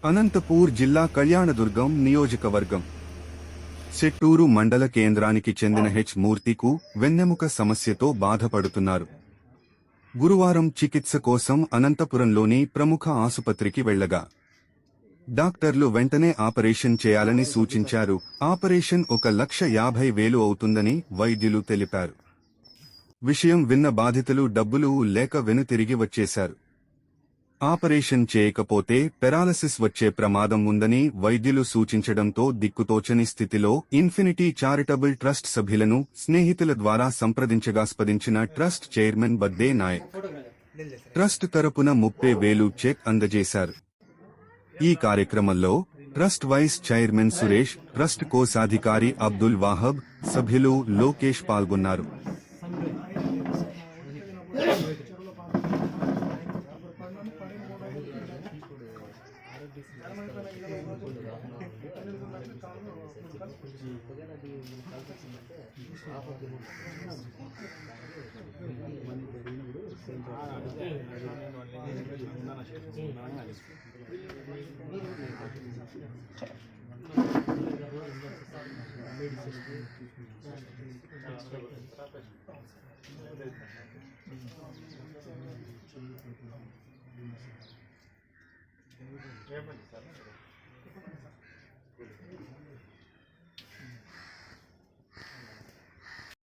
అనంతపూర్ జిల్లా కళ్యాణదుర్గం నియోజకవర్గం సెట్టూరు మండల కేంద్రానికి చెందిన మూర్తికు వెన్నెముక సమస్యతో బాధపడుతున్నారు. గురువారం చికిత్స కోసం అనంతపురంలోని ప్రముఖ ఆసుపత్రికి వెళ్లగా డాక్టర్లు వెంటనే ఆపరేషన్ చేయాలని సూచించారు. ఆపరేషన్ 1,50,000 అవుతుందని వైద్యులు తెలిపారు. విషయం విన్న బాధితులు డబ్బులు లేక వెనుతిరిగి వచ్చేశారు. ఆపరేషన్ చేయకపోతే పెరాలసిస్ వచ్చే ప్రమాదం ఉందని వైద్యులు సూచించడంతో దిక్కుతోచని స్థితిలో ఇన్ఫినిటీ చారిటబుల్ ట్రస్ట్ సభ్యులను స్నేహితుల ద్వారా సంప్రదించగా trust chairman Badde Nayak trust తరపున 30,000 చెక్ అందజేశారు. ఈ కార్యక్రమంలో trust vice chairman Suresh, trust కోశాధికారి అబ్దుల్ వాహబ్, సభ్యులు లోకేష్ పాల్గొన్నారు.